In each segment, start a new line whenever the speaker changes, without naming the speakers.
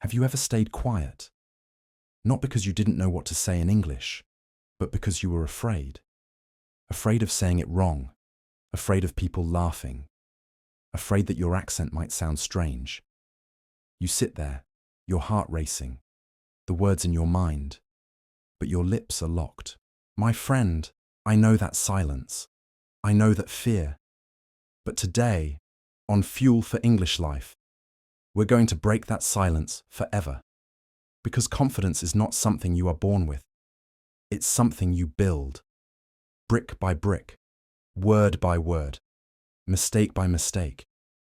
Have you ever stayed quiet? Not because you didn't know what to say in English, but because you were afraid. Afraid of saying it wrong, afraid of people laughing, afraid that your accent might sound strange. You sit there, your heart racing, the words in your mind, but your lips are locked. My friend, I know that silence. I know that fear. But today, on Fuel for English Life, we're going to break that silence forever. Because confidence is not something you are born with. It's something you build. Brick by brick, word by word, mistake by mistake.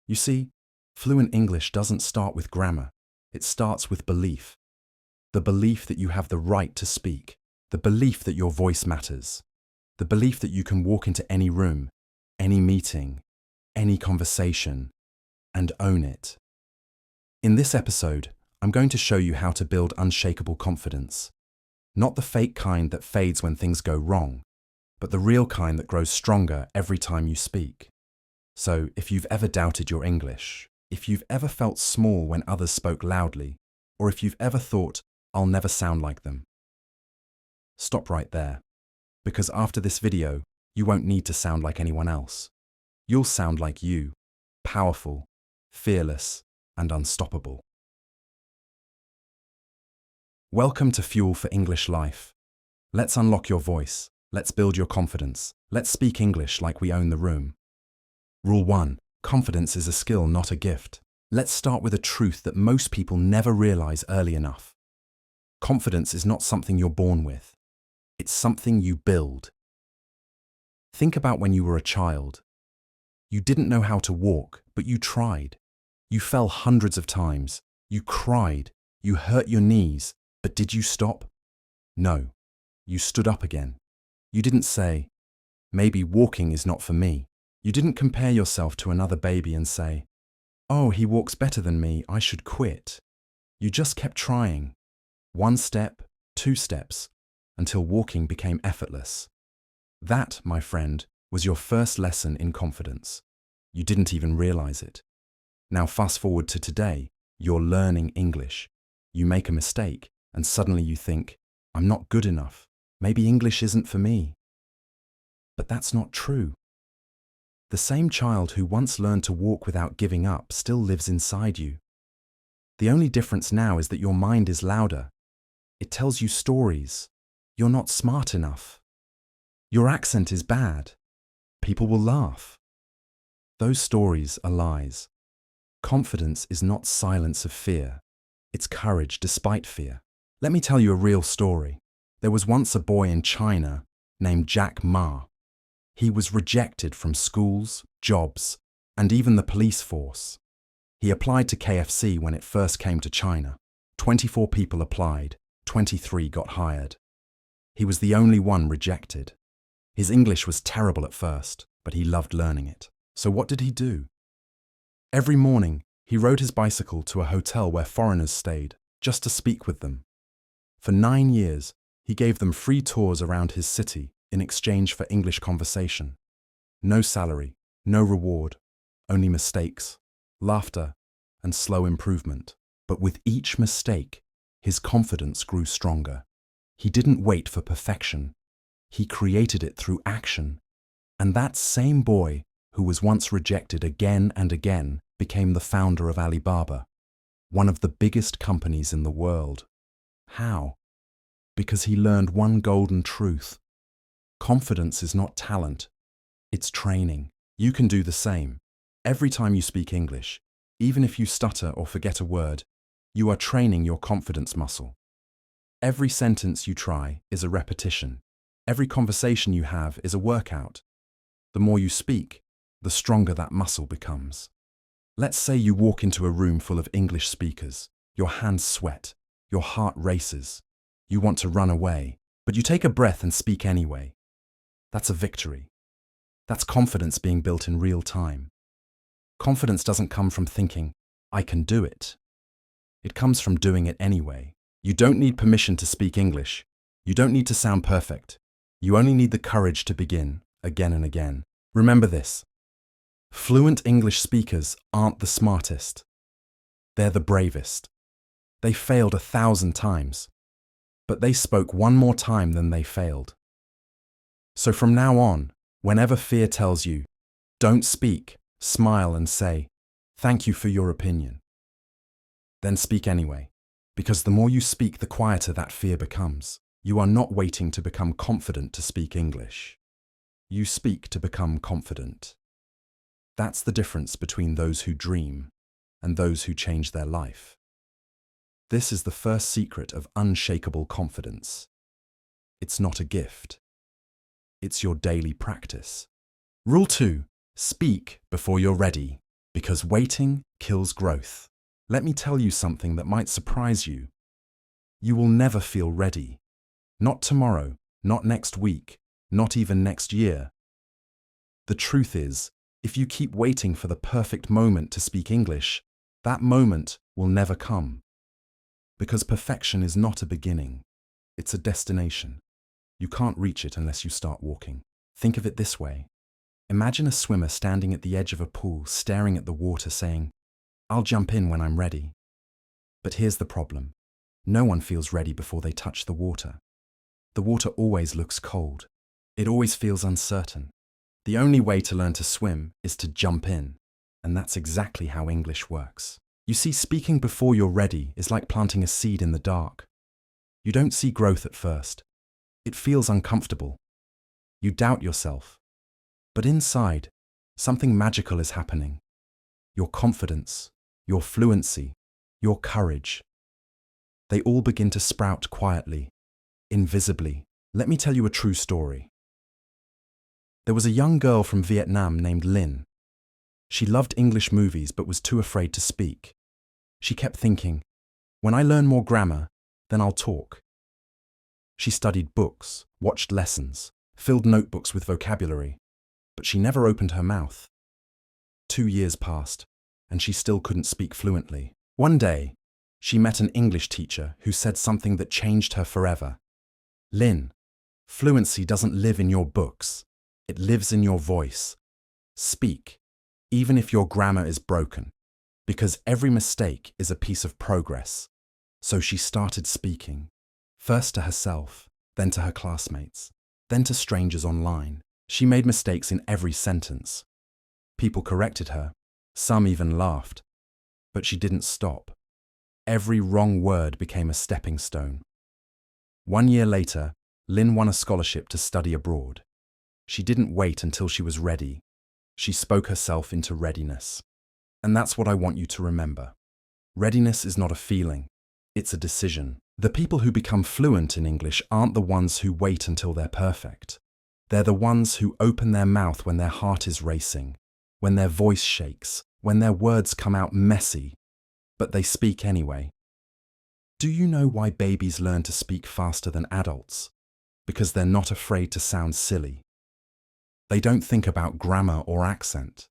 You see, fluent English doesn't start with grammar. It starts with belief. The belief that you have the right to speak. The belief that your voice matters. The belief that you can walk into any room, any meeting, any conversation, and own it. In this episode, I'm going to show you how to build unshakable confidence. Not the fake kind that fades when things go wrong, but the real kind that grows stronger every time you speak. So, if you've ever doubted your English, if you've ever felt small when others spoke loudly, or if you've ever thought, I'll never sound like them, stop right there. Because after this video, you won't need to sound like anyone else. You'll sound like you, powerful, fearless, and unstoppable. Welcome to Fuel for English Life. Let's unlock your voice. Let's build your confidence. Let's speak English like we own the room. Rule 1. Confidence is a skill, not a gift. Let's start with a truth that most people never realize early enough. Confidence is not something you're born with. It's something you build. Think about when you were a child. You didn't know how to walk, but you tried. You fell hundreds of times. You cried. You hurt your knees. But did you stop? No. You stood up again. You didn't say, maybe walking is not for me. You didn't compare yourself to another baby and say, oh, he walks better than me, I should quit. You just kept trying. 1 step, 2 steps, until walking became effortless. That, my friend, was your first lesson in confidence. You didn't even realize it. Now fast forward to today, you're learning English. You make a mistake, and suddenly you think, I'm not good enough. Maybe English isn't for me. But that's not true. The same child who once learned to walk without giving up still lives inside you. The only difference now is that your mind is louder. It tells you stories. You're not smart enough. Your accent is bad. People will laugh. Those stories are lies. Confidence is not silence of fear. It's courage despite fear. Let me tell you a real story. There was once a boy in China named Jack Ma. He was rejected from schools, jobs, and even the police force. He applied to KFC when it first came to China. 24 people applied, 23 got hired. He was the only one rejected. His English was terrible at first, but he loved learning it. So what did he do? Every morning, he rode his bicycle to a hotel where foreigners stayed, just to speak with them. For 9 years, he gave them free tours around his city in exchange for English conversation. No salary, no reward, only mistakes, laughter, and slow improvement. But with each mistake, his confidence grew stronger. He didn't wait for perfection. He created it through action. And that same boy, who was once rejected again and again, became the founder of Alibaba, one of the biggest companies in the world. How? Because he learned one golden truth. Confidence is not talent, it's training. You can do the same. Every time you speak English, even if you stutter or forget a word, you are training your confidence muscle. Every sentence you try is a repetition. Every conversation you have is a workout. The more you speak, the stronger that muscle becomes. Let's say you walk into a room full of English speakers. Your hands sweat, your heart races. You want to run away, but you take a breath and speak anyway. That's a victory. That's confidence being built in real time. Confidence doesn't come from thinking, I can do it. It comes from doing it anyway. You don't need permission to speak English. You don't need to sound perfect. You only need the courage to begin, again and again. Remember this. Fluent English speakers aren't the smartest. They're the bravest. They failed 1,000 times, but they spoke one more time than they failed. So from now on, whenever fear tells you, don't speak, smile and say, "Thank you for your opinion." Then speak anyway, because the more you speak, the quieter that fear becomes. You are not waiting to become confident to speak English. You speak to become confident. That's the difference between those who dream and those who change their life. This is the first secret of unshakable confidence. It's not a gift. It's your daily practice. Rule 2. Speak before you're ready, because waiting kills growth. Let me tell you something that might surprise you. You will never feel ready. Not tomorrow, not next week, not even next year. The truth is, if you keep waiting for the perfect moment to speak English, that moment will never come. Because perfection is not a beginning, it's a destination. You can't reach it unless you start walking. Think of it this way. Imagine a swimmer standing at the edge of a pool, staring at the water, saying, "I'll jump in when I'm ready." But here's the problem. No one feels ready before they touch the water. The water always looks cold. It always feels uncertain. The only way to learn to swim is to jump in, and that's exactly how English works. You see, speaking before you're ready is like planting a seed in the dark. You don't see growth at first. It feels uncomfortable. You doubt yourself. But inside, something magical is happening. Your confidence, your fluency, your courage. They all begin to sprout quietly, invisibly. Let me tell you a true story. There was a young girl from Vietnam named Linh. She loved English movies but was too afraid to speak. She kept thinking, when I learn more grammar, then I'll talk. She studied books, watched lessons, filled notebooks with vocabulary, but she never opened her mouth. 2 years passed, and she still couldn't speak fluently. One day, she met an English teacher who said something that changed her forever. "Linh, fluency doesn't live in your books. It lives in your voice. Speak, even if your grammar is broken, because every mistake is a piece of progress." So she started speaking, first to herself, then to her classmates, then to strangers online. She made mistakes in every sentence. People corrected her, some even laughed. But she didn't stop. Every wrong word became a stepping stone. 1 year later, Linh won a scholarship to study abroad. She didn't wait until she was ready. She spoke herself into readiness. And that's what I want you to remember. Readiness is not a feeling, it's a decision. The people who become fluent in English aren't the ones who wait until they're perfect. They're the ones who open their mouth when their heart is racing, when their voice shakes, when their words come out messy, but they speak anyway. Do you know why babies learn to speak faster than adults? Because they're not afraid to sound silly. They don't think about grammar or accent.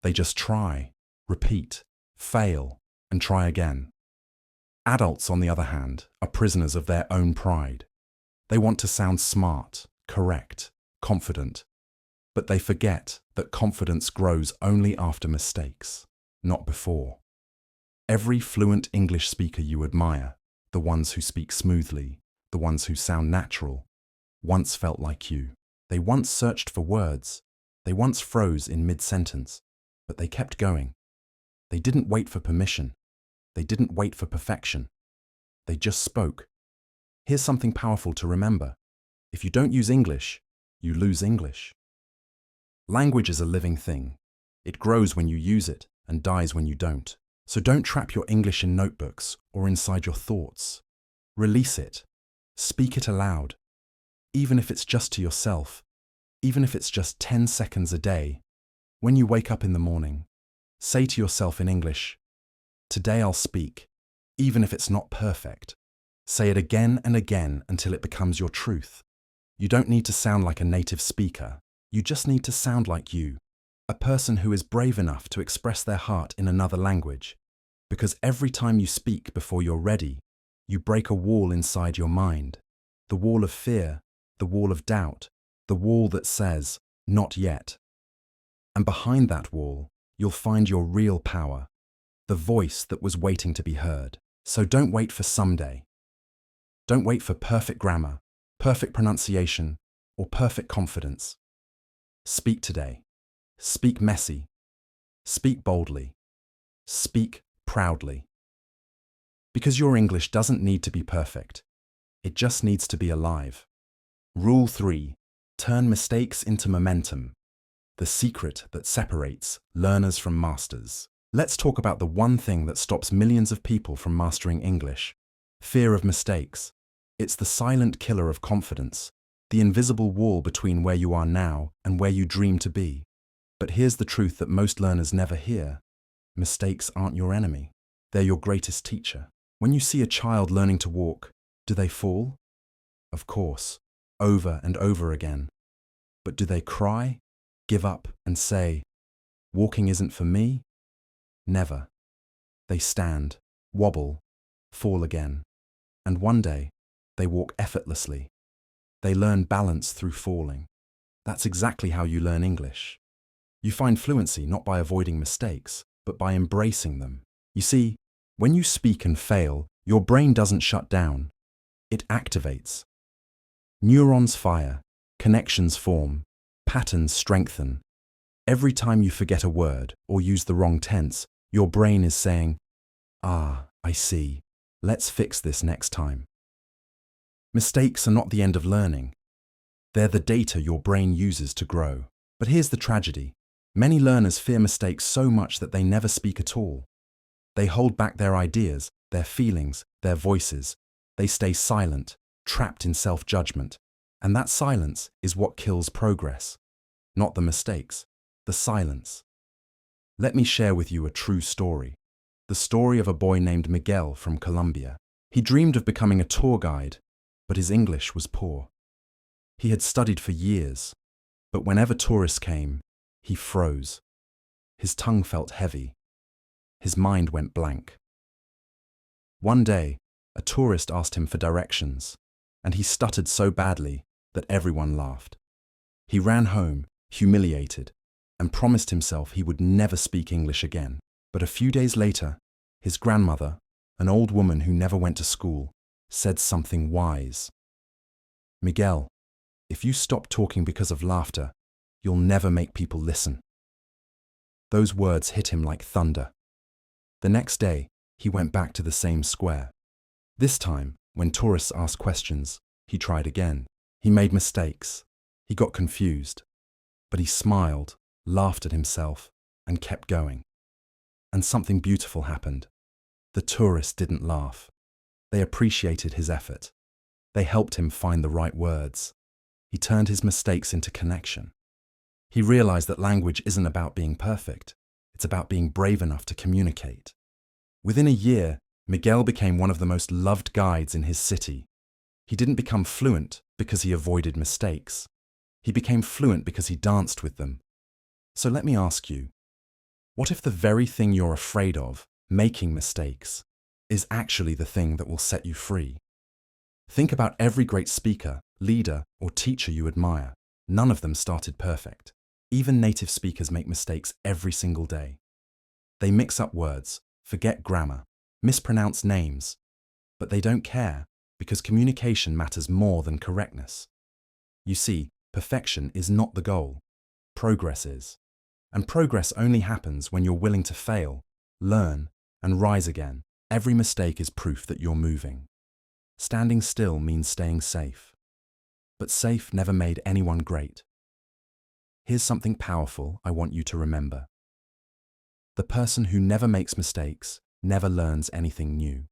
They just try, repeat, fail, and try again. Adults, on the other hand, are prisoners of their own pride. They want to sound smart, correct, confident, but they forget that confidence grows only after mistakes, not before. Every fluent English speaker you admire, the ones who speak smoothly, the ones who sound natural, once felt like you. They once searched for words. They once froze in mid-sentence, but they kept going. They didn't wait for permission. They didn't wait for perfection. They just spoke. Here's something powerful to remember. If you don't use English, you lose English. Language is a living thing. It grows when you use it and dies when you don't. So don't trap your English in notebooks or inside your thoughts. Release it. Speak it aloud. Even if it's just to yourself, even if it's just 10 seconds a day. When you wake up in the morning, say to yourself in English, "Today I'll speak," even if it's not perfect. Say it again and again until it becomes your truth. You don't need to sound like a native speaker. You just need to sound like you, a person who is brave enough to express their heart in another language. Because every time you speak before you're ready, you break a wall inside your mind. The wall of fear, the wall of doubt, the wall that says, "Not yet." And behind that wall, you'll find your real power, the voice that was waiting to be heard. So don't wait for someday. Don't wait for perfect grammar, perfect pronunciation, or perfect confidence. Speak today. Speak messy. Speak boldly. Speak proudly. Because your English doesn't need to be perfect. It just needs to be alive. Rule 3. Turn mistakes into momentum. The secret that separates learners from masters. Let's talk about the one thing that stops millions of people from mastering English. Fear of mistakes. It's the silent killer of confidence, the invisible wall between where you are now and where you dream to be. But here's the truth that most learners never hear. Mistakes aren't your enemy. They're your greatest teacher. When you see a child learning to walk, do they fall? Of course, over and over again. But do they cry, give up, and say, "Walking isn't for me"? Never. They stand, wobble, fall again. And one day, they walk effortlessly. They learn balance through falling. That's exactly how you learn English. You find fluency not by avoiding mistakes, but by embracing them. You see, when you speak and fail, your brain doesn't shut down. It activates. Neurons fire, connections form, patterns strengthen. Every time you forget a word or use the wrong tense, your brain is saying, "Ah, I see. Let's fix this next time." Mistakes are not the end of learning. They're the data your brain uses to grow. But here's the tragedy. Many learners fear mistakes so much that they never speak at all. They hold back their ideas, their feelings, their voices. They stay silent, trapped in self-judgment. And that silence is what kills progress. Not the mistakes, the silence. Let me share with you a true story. The story of a boy named Miguel from Colombia. He dreamed of becoming a tour guide, but his English was poor. He had studied for years, but whenever tourists came, he froze. His tongue felt heavy. His mind went blank. One day, a tourist asked him for directions, and he stuttered so badly that everyone laughed. He ran home, humiliated, and promised himself he would never speak English again. But a few days later, his grandmother, an old woman who never went to school, said something wise. "Miguel, if you stop talking because of laughter, you'll never make people listen." Those words hit him like thunder. The next day, he went back to the same square. This time, when tourists asked questions, he tried again. He made mistakes. He got confused. But he smiled, laughed at himself, and kept going. And something beautiful happened. The tourists didn't laugh. They appreciated his effort. They helped him find the right words. He turned his mistakes into connection. He realized that language isn't about being perfect. It's about being brave enough to communicate. Within a year, Miguel became one of the most loved guides in his city. He didn't become fluent because he avoided mistakes. He became fluent because he danced with them. So let me ask you, what if the very thing you're afraid of, making mistakes, is actually the thing that will set you free? Think about every great speaker, leader, or teacher you admire. None of them started perfect. Even native speakers make mistakes every single day. They mix up words, forget grammar, mispronounce names, but they don't care because communication matters more than correctness. You see, perfection is not the goal. Progress is. And progress only happens when you're willing to fail, learn, and rise again. Every mistake is proof that you're moving. Standing still means staying safe. But safe never made anyone great. Here's something powerful I want you to remember. The person who never makes mistakes never learns anything new.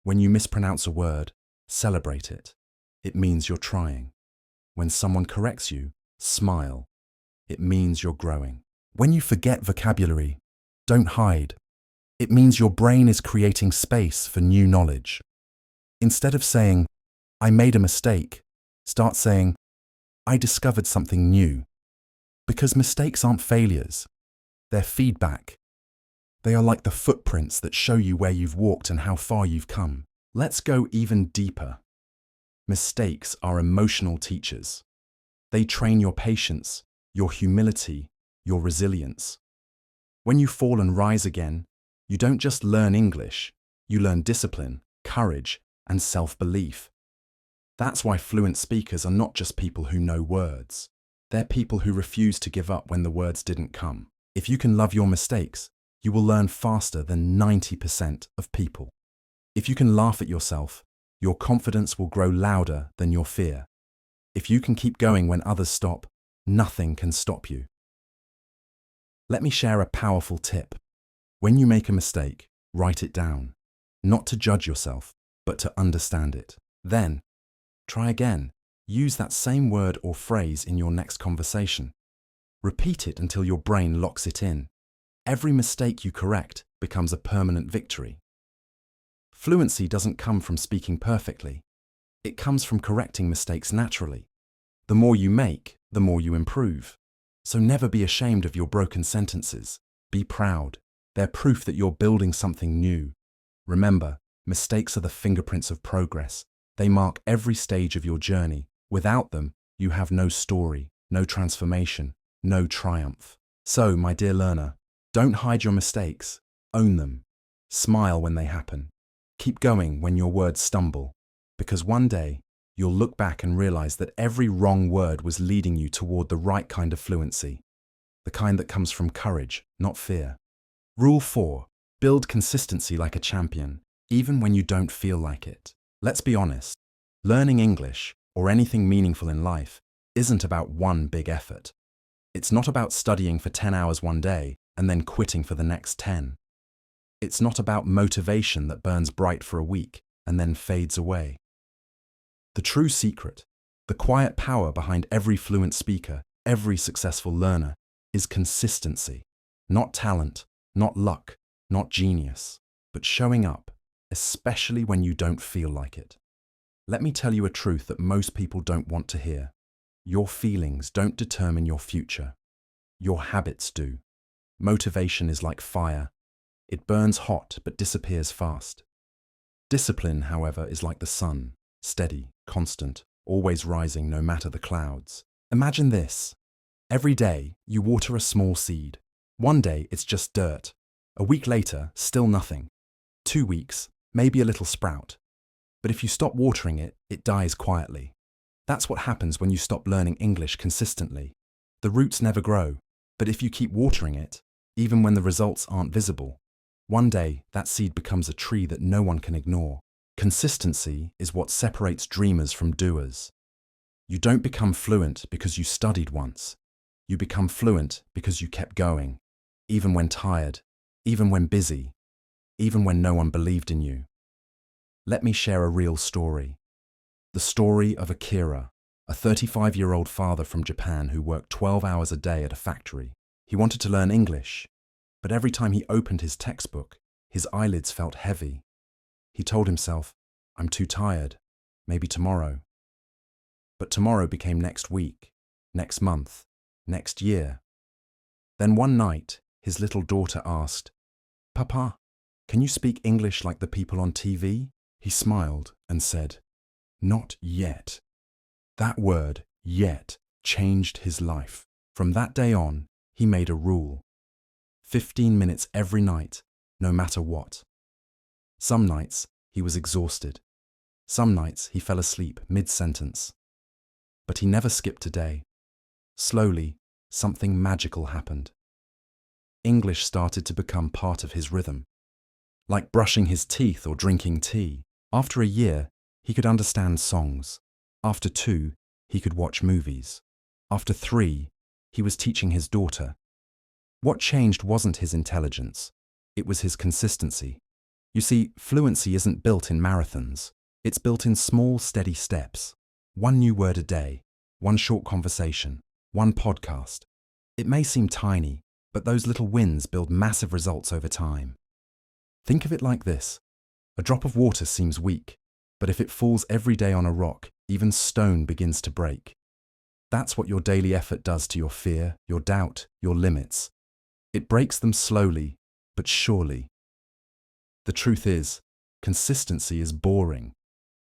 When you mispronounce a word, celebrate it. It means you're trying. When someone corrects you, smile. It means you're growing. When you forget vocabulary, don't hide. It means your brain is creating space for new knowledge. Instead of saying, "I made a mistake," start saying, "I discovered something new." Because mistakes aren't failures. They're feedback. They are like the footprints that show you where you've walked and how far you've come. Let's go even deeper. Mistakes are emotional teachers. They train your patience, your humility, your resilience. When you fall and rise again, you don't just learn English, You learn discipline, courage, and self-belief. That's why fluent speakers are not just people who know words. They're people who refuse to give up when the words didn't come. If you can love your mistakes, you will learn faster than 90% of people. If you can laugh at yourself, your confidence will grow louder than your fear. If you can keep going when others stop, nothing can stop you. Let me share a powerful tip. When you make a mistake, write it down. Not to judge yourself, but to understand it. Then, try again. Use that same word or phrase in your next conversation. Repeat it until your brain locks it in. Every mistake you correct becomes a permanent victory. Fluency doesn't come from speaking perfectly. It comes from correcting mistakes naturally. The more you make, the more you improve. So never be ashamed of your broken sentences. Be proud. They're proof that you're building something new. Remember, mistakes are the fingerprints of progress. They mark every stage of your journey. Without them, you have no story, no transformation, no triumph. So, my dear learner, don't hide your mistakes. Own them. Smile when they happen. Keep going when your words stumble. Because one day, you'll look back and realize that every wrong word was leading you toward the right kind of fluency. The kind that comes from courage, not fear. Rule 4. Build consistency like a champion, even when you don't feel like it. Let's be honest. Learning English, or anything meaningful in life, isn't about one big effort. It's not about studying for 10 hours one day and then quitting for the next 10. It's not about motivation that burns bright for a week and then fades away. The true secret, the quiet power behind every fluent speaker, every successful learner, is consistency. Not talent, not luck, not genius, but showing up, especially when you don't feel like it. Let me tell you a truth that most people don't want to hear. Your feelings don't determine your future. Your habits do. Motivation is like fire. It burns hot but disappears fast. Discipline, however, is like the sun, steady, constant, always rising no matter the clouds. Imagine this. Every day, you water a small seed. One day, it's just dirt. A week later, still nothing. 2 weeks, maybe a little sprout. But if you stop watering it, it dies quietly. That's what happens when you stop learning English consistently. The roots never grow, but if you keep watering it, even when the results aren't visible, one day that seed becomes a tree that no one can ignore. Consistency is what separates dreamers from doers. You don't become fluent because you studied once. You become fluent because you kept going, even when tired, even when busy, even when no one believed in you. Let me share a real story. The story of Akira, a 35-year-old father from Japan who worked 12 hours a day at a factory. He wanted to learn English, but every time he opened his textbook, his eyelids felt heavy. He told himself, "I'm too tired, maybe tomorrow." But tomorrow became next week, next month, next year. Then one night, his little daughter asked, "Papa, can you speak English like the people on TV?" He smiled and said, "Not yet." That word, yet, changed his life. From that day on, he made a rule. 15 minutes every night, no matter what. Some nights, he was exhausted. Some nights, he fell asleep mid-sentence. But he never skipped a day. Slowly, something magical happened. English started to become part of his rhythm. Like brushing his teeth or drinking tea. After a year, he could understand songs. After 2, he could watch movies. After 3, he was teaching his daughter. What changed wasn't his intelligence. It was his consistency. You see, fluency isn't built in marathons. It's built in small, steady steps. 1 new word a day, 1 short conversation, 1 podcast. It may seem tiny, but those little wins build massive results over time. Think of it like this. A drop of water seems weak, but if it falls every day on a rock, even stone begins to break. That's what your daily effort does to your fear, your doubt, your limits. It breaks them slowly, but surely. The truth is, consistency is boring.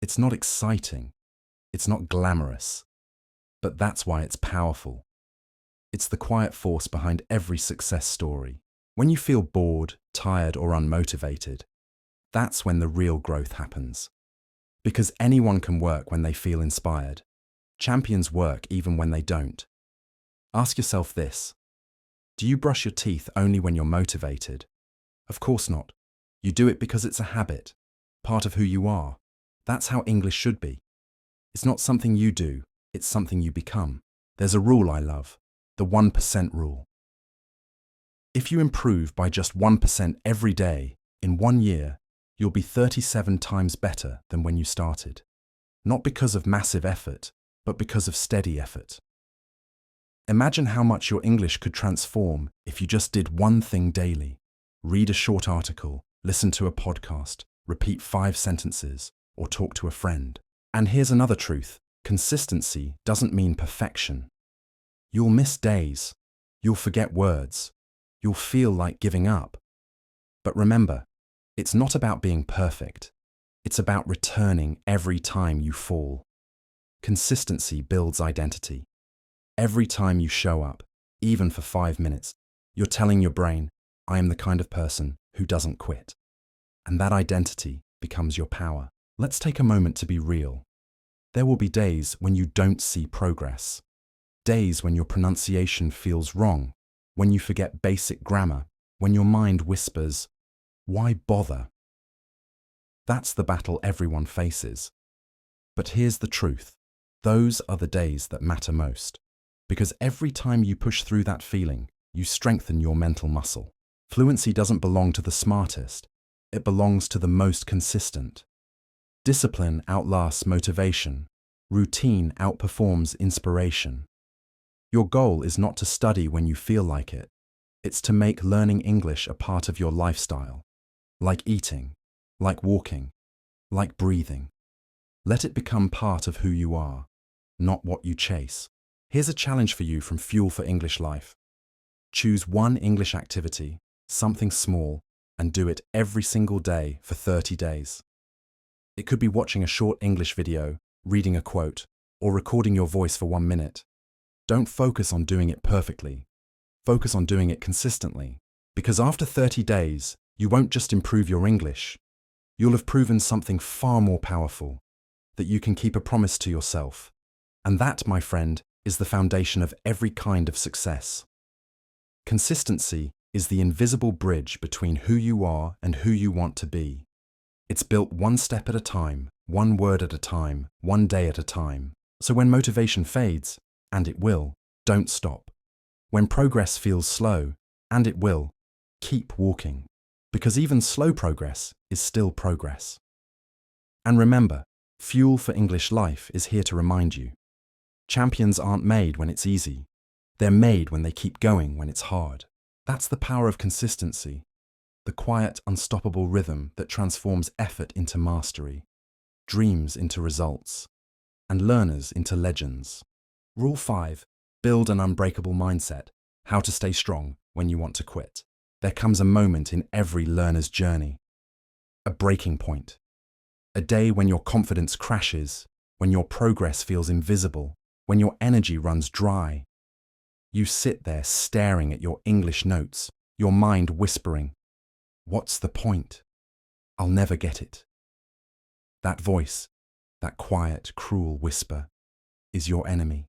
It's not exciting. It's not glamorous. But that's why it's powerful. It's the quiet force behind every success story. When you feel bored, tired, or unmotivated, That's when the real growth happens. Because anyone can work when they feel inspired. Champions work even when they don't. Ask yourself this: do you brush your teeth only when you're motivated? Of course not. You do it because it's a habit, part of who you are. That's how English should be. It's not something you do, it's something you become. There's a rule I love, the 1% rule. If you improve by just 1% every day, in 1 year, you'll be 37 times better than when you started. Not because of massive effort, but because of steady effort. Imagine how much your English could transform if you just did one thing daily. Read a short article, listen to a podcast, repeat 5 sentences, or talk to a friend. And here's another truth: consistency doesn't mean perfection. You'll miss days, you'll forget words, you'll feel like giving up. But remember, it's not about being perfect. It's about returning every time you fall. Consistency builds identity. Every time you show up, even for 5 minutes, you're telling your brain, I am the kind of person who doesn't quit. And that identity becomes your power. Let's take a moment to be real. There will be days when you don't see progress. Days when your pronunciation feels wrong, when you forget basic grammar, when your mind whispers, why bother? That's the battle everyone faces. But here's the truth: those are the days that matter most. Because every time you push through that feeling, you strengthen your mental muscle. Fluency doesn't belong to the smartest. It belongs to the most consistent. Discipline outlasts motivation. Routine outperforms inspiration. Your goal is not to study when you feel like it. It's to make learning English a part of your lifestyle. Like eating, like walking, like breathing. Let it become part of who you are, not what you chase. Here's a challenge for you from Fuel for English Life. Choose one English activity, something small, and do it every single day for 30 days. It could be watching a short English video, reading a quote, or recording your voice for 1 minute. Don't focus on doing it perfectly. Focus on doing it consistently. Because after 30 days, you won't just improve your English. You'll have proven something far more powerful, that you can keep a promise to yourself. And that, my friend, is the foundation of every kind of success. Consistency is the invisible bridge between who you are and who you want to be. It's built one step at a time, one word at a time, one day at a time. So when motivation fades, and it will, don't stop. When progress feels slow, and it will, keep walking. Because even slow progress is still progress. And remember, Fuel for English Life is here to remind you. Champions aren't made when it's easy. They're made when they keep going when it's hard. That's the power of consistency. The quiet, unstoppable rhythm that transforms effort into mastery, dreams into results, and learners into legends. Rule 5. Build an unbreakable mindset. How to stay strong when you want to quit. There comes a moment in every learner's journey. A breaking point. A day when your confidence crashes, when your progress feels invisible, when your energy runs dry. You sit there staring at your English notes, your mind whispering, "What's the point? I'll never get it." That voice, that quiet, cruel whisper, is your enemy.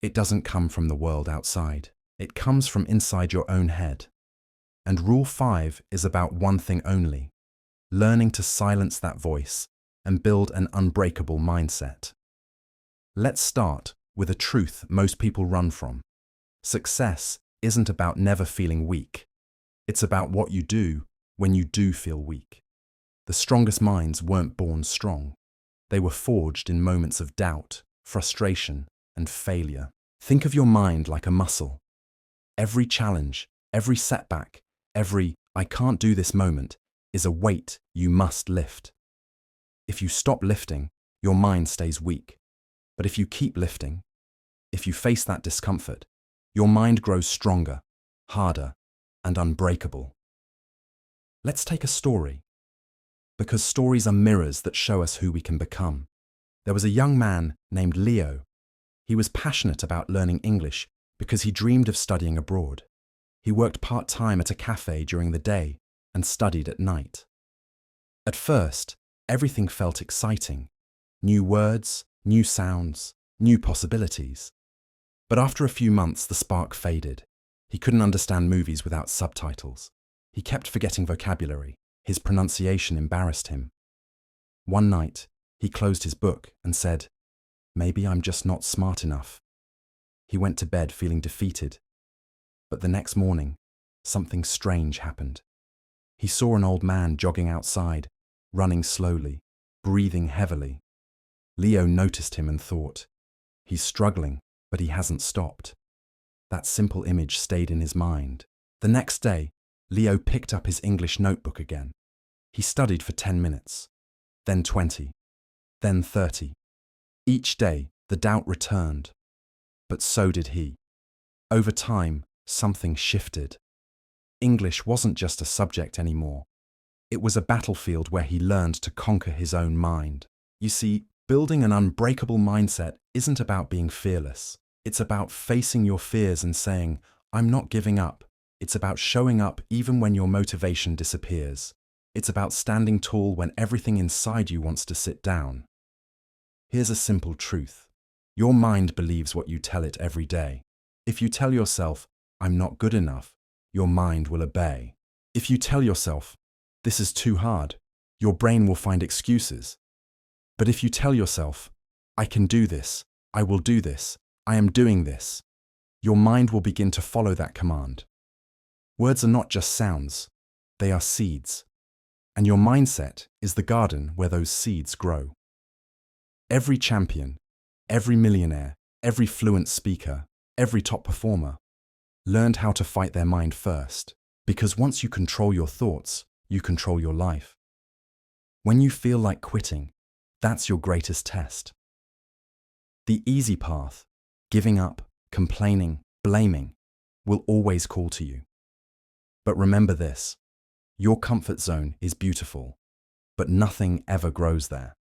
It doesn't come from the world outside. It comes from inside your own head. And Rule 5 is about one thing only: learning to silence that voice and build an unbreakable mindset. Let's start with a truth most people run from. Success isn't about never feeling weak. It's about what you do when you do feel weak. The strongest minds weren't born strong. They were forged in moments of doubt, frustration, and failure. Think of your mind like a muscle. Every challenge, every setback, every "I can't do this" moment is a weight you must lift. If you stop lifting, your mind stays weak. But if you keep lifting, if you face that discomfort, your mind grows stronger, harder, and unbreakable. Let's take a story. Because stories are mirrors that show us who we can become. There was a young man named Leo. He was passionate about learning English because he dreamed of studying abroad. He worked part-time at a cafe during the day and studied at night. At first, everything felt exciting. New words, new sounds, new possibilities. But after a few months, the spark faded. He couldn't understand movies without subtitles. He kept forgetting vocabulary. His pronunciation embarrassed him. One night, he closed his book and said, "Maybe I'm just not smart enough." He went to bed feeling defeated. But the next morning, something strange happened. He saw an old man jogging outside, running slowly, breathing heavily. Leo noticed him and thought, "He's struggling, but he hasn't stopped." That simple image stayed in his mind. The next day, Leo picked up his English notebook again. He studied for 10 minutes, then 20, then 30. Each day, the doubt returned. But so did he. Over time, something shifted. English wasn't just a subject anymore. It was a battlefield where he learned to conquer his own mind. You see, building an unbreakable mindset isn't about being fearless. It's about facing your fears and saying, "I'm not giving up." It's about showing up even when your motivation disappears. It's about standing tall when everything inside you wants to sit down. Here's a simple truth. Your mind believes what you tell it every day. If you tell yourself, "I'm not good enough," your mind will obey. If you tell yourself, "This is too hard," your brain will find excuses. But if you tell yourself, "I can do this, I will do this, I am doing this," your mind will begin to follow that command. Words are not just sounds, they are seeds. And your mindset is the garden where those seeds grow. Every champion, every millionaire, every fluent speaker, every top performer learned how to fight their mind first. Because once you control your thoughts, you control your life. When you feel like quitting, that's your greatest test. The easy path, giving up, complaining, blaming, will always call to you. But remember this, your comfort zone is beautiful, but nothing ever grows there.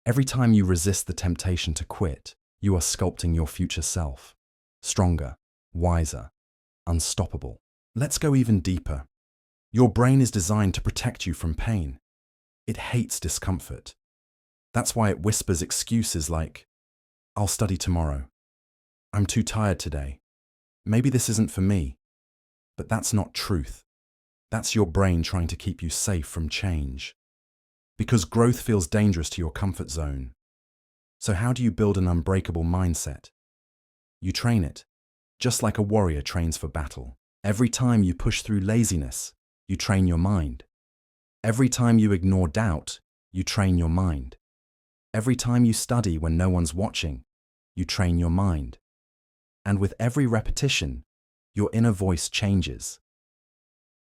Every time you resist the temptation to quit, you are sculpting your future self. Stronger, wiser, unstoppable. Let's go even deeper. Your brain is designed to protect you from pain. It hates discomfort. That's why it whispers excuses like, "I'll study tomorrow. I'm too tired today. Maybe this isn't for me." But that's not truth. That's your brain trying to keep you safe from change. Because growth feels dangerous to your comfort zone. So how do you build an unbreakable mindset? You train it, just like a warrior trains for battle. Every time you push through laziness, you train your mind. Every time you ignore doubt, you train your mind. Every time you study when no one's watching, you train your mind. And with every repetition, your inner voice changes.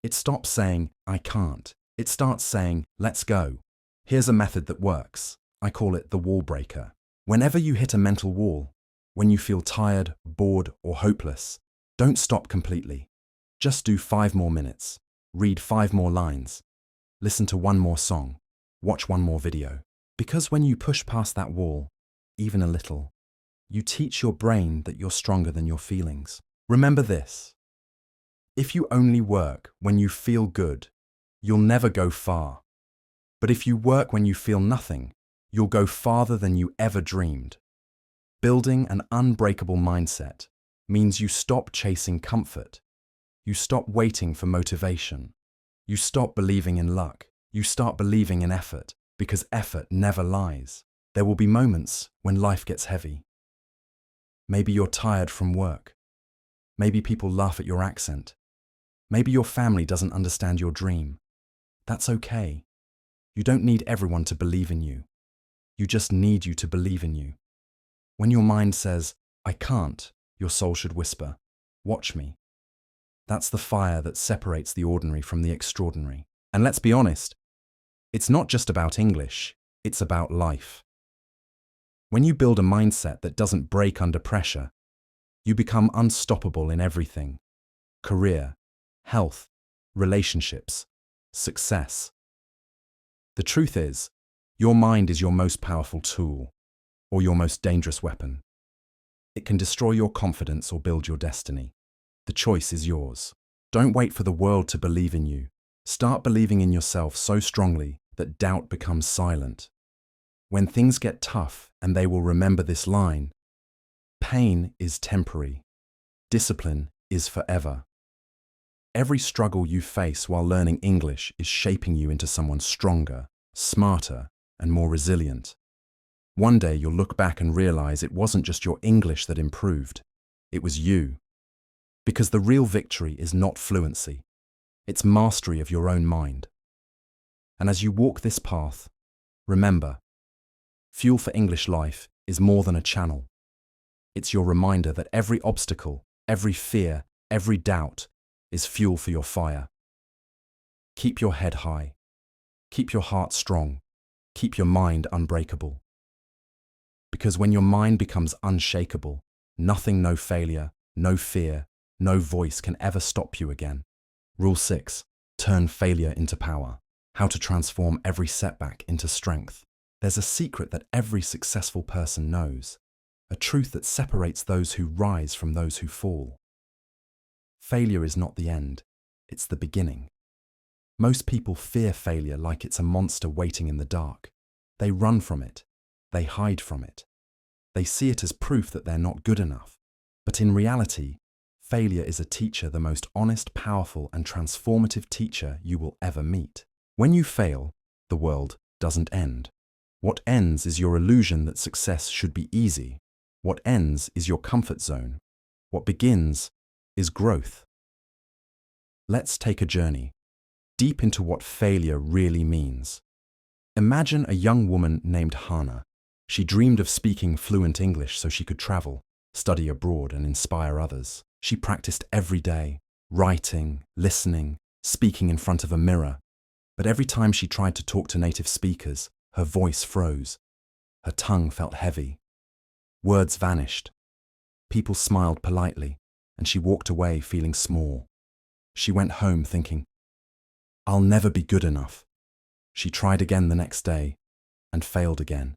It stops saying, "I can't." It starts saying, "Let's go." Here's a method that works. I call it the wall breaker. Whenever you hit a mental wall, when you feel tired, bored, or hopeless, don't stop completely. Just do 5 more minutes, read 5 more lines, listen to 1 more song, watch 1 more video. Because when you push past that wall, even a little, you teach your brain that you're stronger than your feelings. Remember this. If you only work when you feel good, you'll never go far. But if you work when you feel nothing, you'll go farther than you ever dreamed. Building an unbreakable mindset means you stop chasing comfort. You stop waiting for motivation. You stop believing in luck. You start believing in effort, because effort never lies. There will be moments when life gets heavy. Maybe you're tired from work. Maybe people laugh at your accent. Maybe your family doesn't understand your dream. That's okay. You don't need everyone to believe in you. You just need you to believe in you. When your mind says, "I can't," your soul should whisper, "Watch me." That's the fire that separates the ordinary from the extraordinary. And let's be honest, it's not just about English, it's about life. When you build a mindset that doesn't break under pressure, you become unstoppable in everything: career, health, relationships, success. The truth is, your mind is your most powerful tool, or your most dangerous weapon. It can destroy your confidence or build your destiny. The choice is yours. Don't wait for the world to believe in you. Start believing in yourself so strongly that doubt becomes silent. When things get tough, and they will remember this line, pain is temporary, discipline is forever. Every struggle you face while learning English is shaping you into someone stronger, smarter, and more resilient. One day you'll look back and realize it wasn't just your English that improved, it was you. Because the real victory is not fluency, it's mastery of your own mind. And as you walk this path, remember, Fuel for English Life is more than a channel. It's your reminder that every obstacle, every fear, every doubt is fuel for your fire. Keep your head high. Keep your heart strong. Keep your mind unbreakable. Because when your mind becomes unshakable, nothing, no failure, no fear, no voice can ever stop you again. Rule 6. Turn failure into power. How to transform every setback into strength. There's a secret that every successful person knows, a truth that separates those who rise from those who fall. Failure is not the end, it's the beginning. Most people fear failure like it's a monster waiting in the dark. They run from it. They hide from it. They see it as proof that they're not good enough. But in reality, failure is a teacher, the most honest, powerful, and transformative teacher you will ever meet. When you fail, the world doesn't end. What ends is your illusion that success should be easy. What ends is your comfort zone. What begins is growth. Let's take a journey deep into what failure really means. Imagine a young woman named Hannah. She dreamed of speaking fluent English so she could travel, study abroad, and inspire others. She practiced every day, writing, listening, speaking in front of a mirror. But every time she tried to talk to native speakers, her voice froze. Her tongue felt heavy. Words vanished. People smiled politely, and she walked away feeling small. She went home thinking, "I'll never be good enough." She tried again the next day and failed again.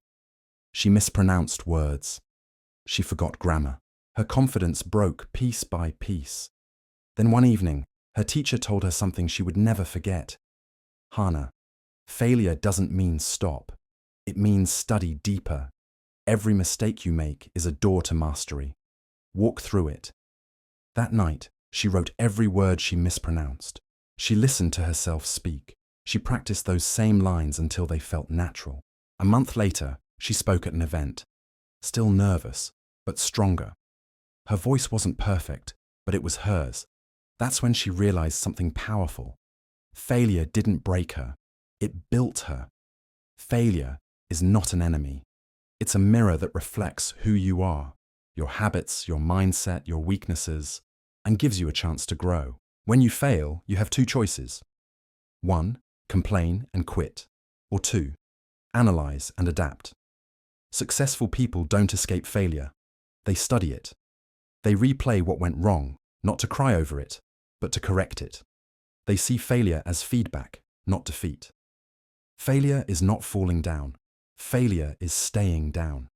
She mispronounced words. She forgot grammar. Her confidence broke piece by piece. Then one evening, her teacher told her something she would never forget. "Hannah, failure doesn't mean stop. It means study deeper. Every mistake you make is a door to mastery. Walk through it." That night, she wrote every word she mispronounced. She listened to herself speak. She practiced those same lines until they felt natural. A month later, she spoke at an event. Still nervous, but stronger. Her voice wasn't perfect, but it was hers. That's when she realized something powerful. Failure didn't break her. It built her. Failure is not an enemy. It's a mirror that reflects who you are, your habits, your mindset, your weaknesses, and gives you a chance to grow. When you fail, you have two choices. 1. Complain and quit. Or 2. Analyze and adapt. Successful people don't escape failure. They study it. They replay what went wrong, not to cry over it, but to correct it. They see failure as feedback, not defeat. Failure is not falling down. Failure is staying down.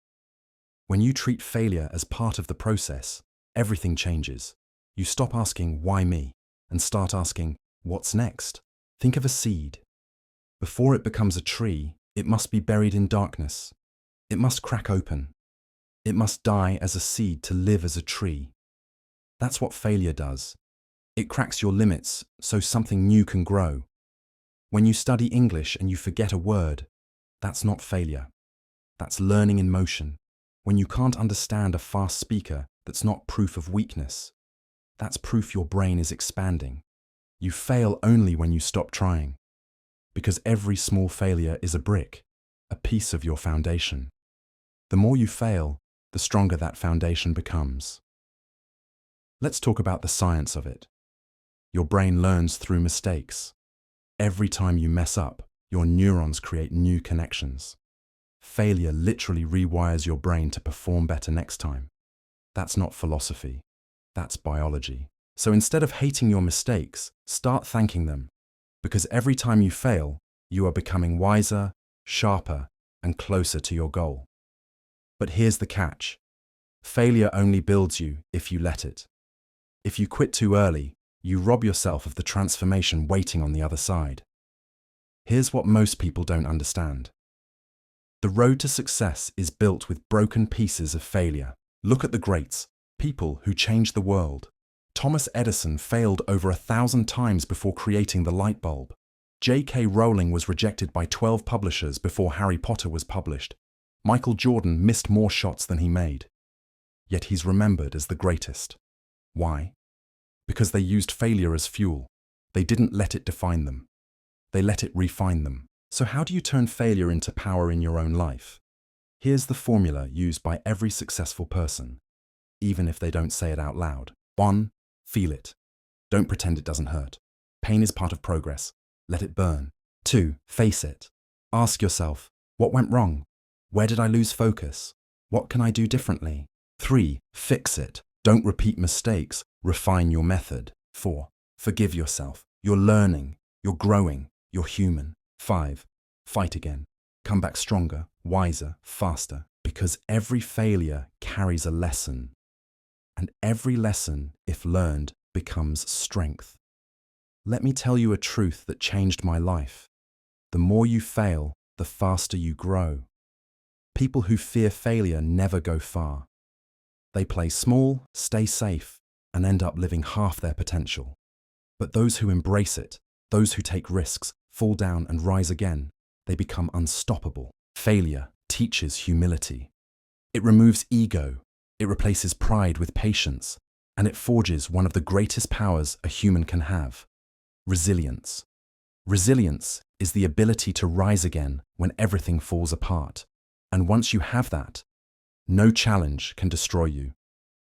When you treat failure as part of the process, everything changes. You stop asking, "Why me?" and start asking, "What's next?" Think of a seed. Before it becomes a tree, it must be buried in darkness. It must crack open. It must die as a seed to live as a tree. That's what failure does. It cracks your limits so something new can grow. When you study English and you forget a word, that's not failure. That's learning in motion. When you can't understand a fast speaker, that's not proof of weakness. That's proof your brain is expanding. You fail only when you stop trying. Because every small failure is a brick, a piece of your foundation. The more you fail, the stronger that foundation becomes. Let's talk about the science of it. Your brain learns through mistakes. Every time you mess up, your neurons create new connections. Failure literally rewires your brain to perform better next time. That's not philosophy. That's biology. So instead of hating your mistakes, start thanking them. Because every time you fail, you are becoming wiser, sharper, and closer to your goal. But here's the catch. Failure only builds you if you let it. If you quit too early, you rob yourself of the transformation waiting on the other side. Here's what most people don't understand. The road to success is built with broken pieces of failure. Look at the greats, people who changed the world. Thomas Edison failed over 1,000 times before creating the light bulb. J.K. Rowling was rejected by 12 publishers before Harry Potter was published. Michael Jordan missed more shots than he made. Yet he's remembered as the greatest. Why? Because they used failure as fuel. They didn't let it define them. They let it refine them. So how do you turn failure into power in your own life? Here's the formula used by every successful person, even if they don't say it out loud. 1. Feel it. Don't pretend it doesn't hurt. Pain is part of progress. Let it burn. 2. Face it. Ask yourself, what went wrong? Where did I lose focus? What can I do differently? 3. Fix it. Don't repeat mistakes. Refine your method. 4. Forgive yourself. You're learning. You're growing. You're human. 5. Fight again. Come back stronger, wiser, faster. Because every failure carries a lesson. And every lesson, if learned, becomes strength. Let me tell you a truth that changed my life. The more you fail, the faster you grow. People who fear failure never go far. They play small, stay safe, and end up living half their potential. But those who embrace it, those who take risks, fall down and rise again, they become unstoppable. Failure teaches humility. It removes ego, it replaces pride with patience, and it forges one of the greatest powers a human can have: resilience. Resilience is the ability to rise again when everything falls apart. And once you have that, no challenge can destroy you.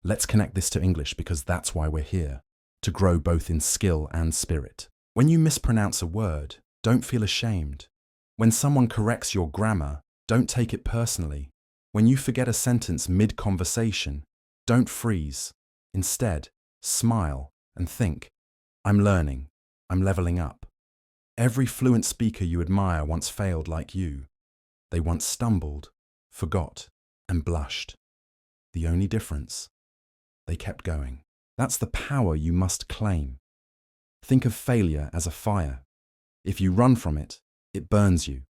Let's connect this to English because that's why we're here, to grow both in skill and spirit. When you mispronounce a word, don't feel ashamed. When someone corrects your grammar, don't take it personally. When you forget a sentence mid-conversation, don't freeze. Instead, smile and think, I'm learning, I'm leveling up. Every fluent speaker you admire once failed like you. They once stumbled, forgot, and blushed. The only difference, they kept going. That's the power you must claim. Think of failure as a fire. If you run from it, it burns you.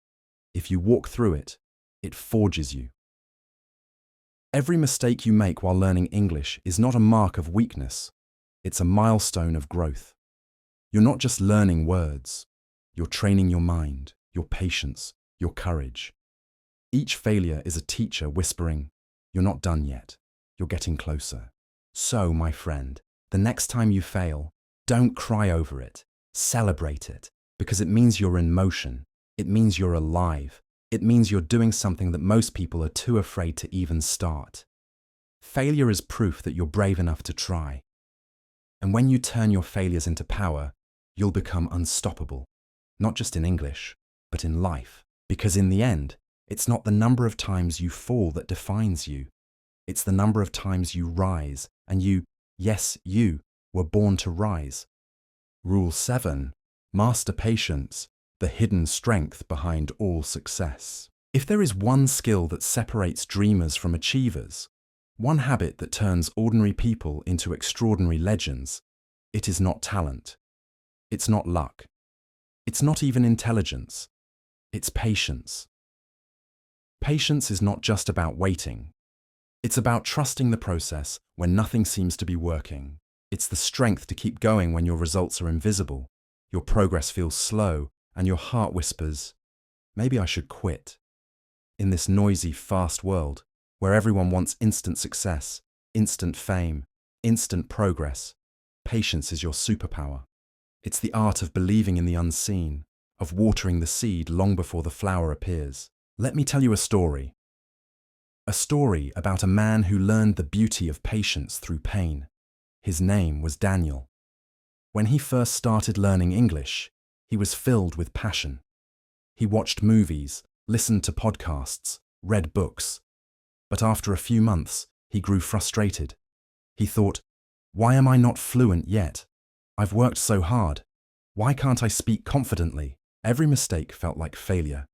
If you walk through it, it forges you. Every mistake you make while learning English is not a mark of weakness. It's a milestone of growth. You're not just learning words. You're training your mind, your patience, your courage. Each failure is a teacher whispering, you're not done yet. You're getting closer. So, my friend, the next time you fail, don't cry over it. Celebrate it, because it means you're in motion. It means you're alive. It means you're doing something that most people are too afraid to even start. Failure is proof that you're brave enough to try. And when you turn your failures into power, you'll become unstoppable. Not just in English, but in life. Because in the end, it's not the number of times you fall that defines you. It's the number of times you rise, and you, yes, you, were born to rise. Rule 7. Master patience, the hidden strength behind all success. If there is one skill that separates dreamers from achievers, one habit that turns ordinary people into extraordinary legends, it is not talent. It's not luck. It's not even intelligence. It's patience. Patience is not just about waiting. It's about trusting the process when nothing seems to be working. It's the strength to keep going when your results are invisible, your progress feels slow, and your heart whispers, maybe I should quit. In this noisy, fast world, where everyone wants instant success, instant fame, instant progress, patience is your superpower. It's the art of believing in the unseen, of watering the seed long before the flower appears. Let me tell you a story. A story about a man who learned the beauty of patience through pain. His name was Daniel. When he first started learning English, he was filled with passion. He watched movies, listened to podcasts, read books. But after a few months, he grew frustrated. He thought, why am I not fluent yet? I've worked so hard. Why can't I speak confidently? Every mistake felt like failure.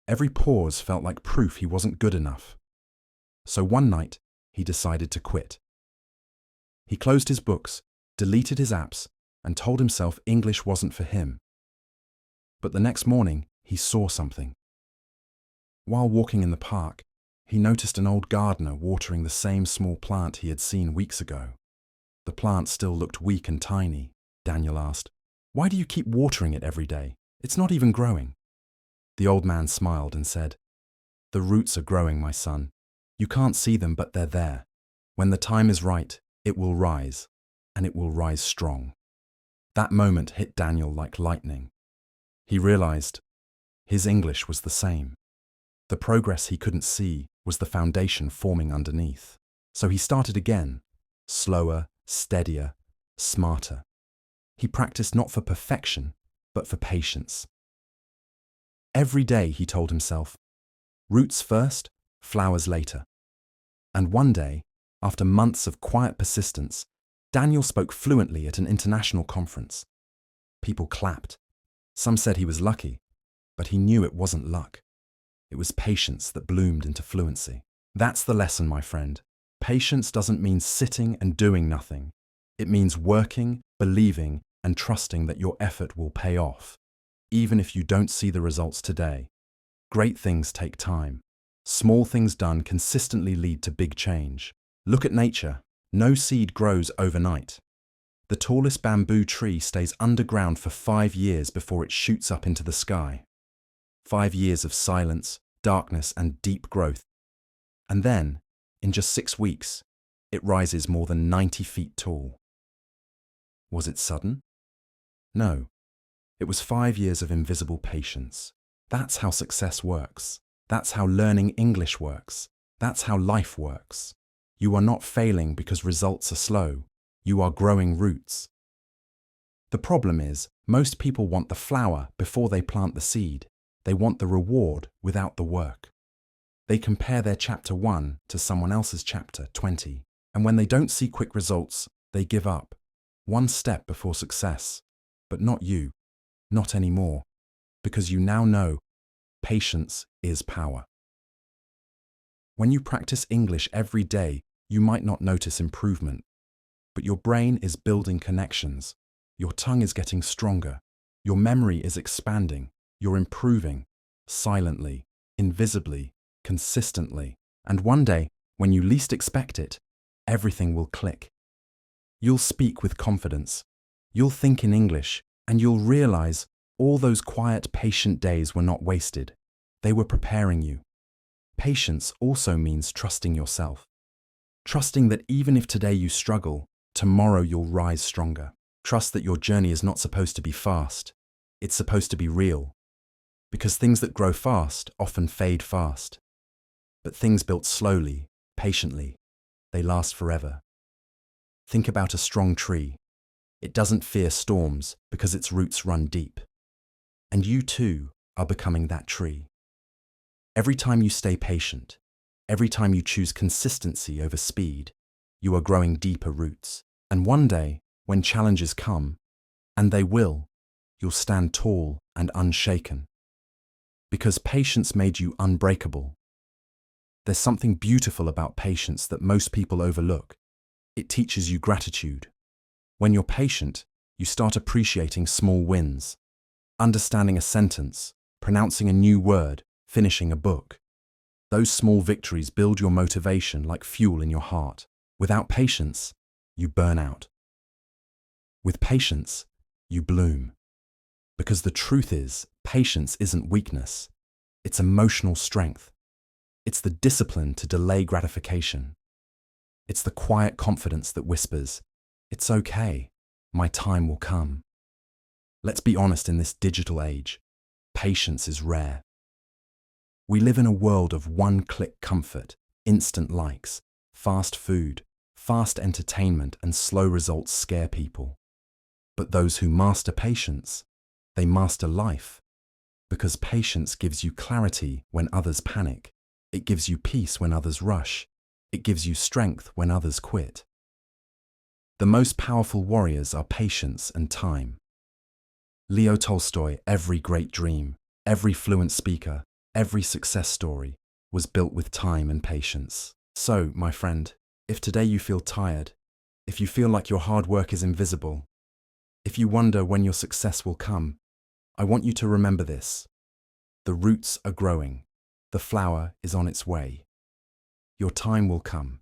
Every pause felt like proof he wasn't good enough. So one night, he decided to quit. He closed his books, deleted his apps, and told himself English wasn't for him. But the next morning, he saw something. While walking in the park, he noticed an old gardener watering the same small plant he had seen weeks ago. The plant still looked weak and tiny. Daniel asked, "Why do you keep watering it every day? It's not even growing." The old man smiled and said, "The roots are growing, my son. You can't see them, but they're there. When the time is right, it will rise, and it will rise strong." That moment hit Daniel like lightning. He realized his English was the same. The progress he couldn't see was the foundation forming underneath. So he started again, slower, steadier, smarter. He practiced not for perfection, but for patience. Every day, he told himself, roots first, flowers later. And one day, after months of quiet persistence, Daniel spoke fluently at an international conference. People clapped. Some said he was lucky, but he knew it wasn't luck. It was patience that bloomed into fluency. That's the lesson, my friend. Patience doesn't mean sitting and doing nothing. It means working, believing, and trusting that your effort will pay off. Even if you don't see the results today, great things take time. Small things done consistently lead to big change. Look at nature. No seed grows overnight. The tallest bamboo tree stays underground for 5 years before it shoots up into the sky. 5 years of silence, darkness, and deep growth. And then, in just 6 weeks, it rises more than 90 feet tall. Was it sudden? No. It was 5 years of invisible patience. That's how success works. That's how learning English works. That's how life works. You are not failing because results are slow. You are growing roots. The problem is, most people want the flower before they plant the seed. They want the reward without the work. They compare their chapter 1 to someone else's chapter 20, and when they don't see quick results, they give up. One step before success, but not you, not anymore, because you now know patience is power. When you practice English every day, you might not notice improvement, but your brain is building connections, your tongue is getting stronger, your memory is expanding, you're improving, silently, invisibly, consistently, and one day, when you least expect it, everything will click. You'll speak with confidence, you'll think in English, and you'll realize all those quiet, patient days were not wasted. They were preparing you. Patience also means trusting yourself. Trusting that even if today you struggle, tomorrow you'll rise stronger. Trust that your journey is not supposed to be fast. It's supposed to be real. Because things that grow fast often fade fast. But things built slowly, patiently, they last forever. Think about a strong tree. It doesn't fear storms because its roots run deep. And you too are becoming that tree. Every time you stay patient, every time you choose consistency over speed, you are growing deeper roots. And one day, when challenges come, and they will, you'll stand tall and unshaken. Because patience made you unbreakable. There's something beautiful about patience that most people overlook. It teaches you gratitude. When you're patient, you start appreciating small wins. Understanding a sentence, pronouncing a new word, finishing a book. Those small victories build your motivation like fuel in your heart. Without patience, you burn out. With patience, you bloom. Because the truth is, patience isn't weakness. It's emotional strength. It's the discipline to delay gratification. It's the quiet confidence that whispers, "It's okay, my time will come." Let's be honest, in this digital age, patience is rare. We live in a world of one-click comfort, instant likes, fast food, fast entertainment, and slow results scare people. But those who master patience, they master life. Because patience gives you clarity when others panic. It gives you peace when others rush. It gives you strength when others quit. The most powerful warriors are patience and time. Leo Tolstoy, every great dream, every fluent speaker, every success story was built with time and patience. So, my friend, if today you feel tired, if you feel like your hard work is invisible, If you wonder when your success will come, I want you to remember this. The roots are growing. The flower is on its way. Your time will come.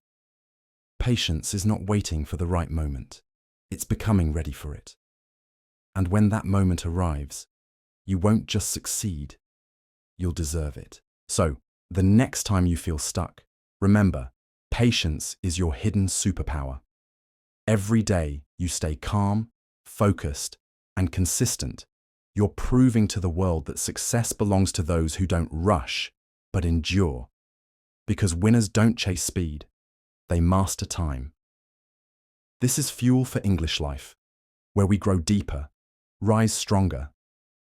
Patience is not waiting for the right moment. It's becoming ready for it. And when that moment arrives, you won't just succeed, you'll deserve it. So, the next time you feel stuck, remember, patience is your hidden superpower. Every day you stay calm, focused, and consistent, you're proving to the world that success belongs to those who don't rush, but endure. Because winners don't chase speed, they master time. This is Fuel for English Life, where we grow deeper, rise stronger,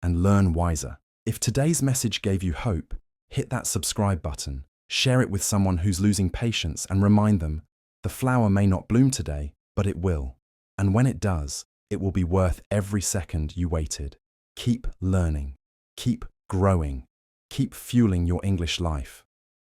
and learn wiser. If today's message gave you hope, hit that subscribe button, share it with someone who's losing patience, and remind them, the flower may not bloom today, but it will. And when it does, it will be worth every second you waited. Keep learning, keep growing, keep fueling your English life.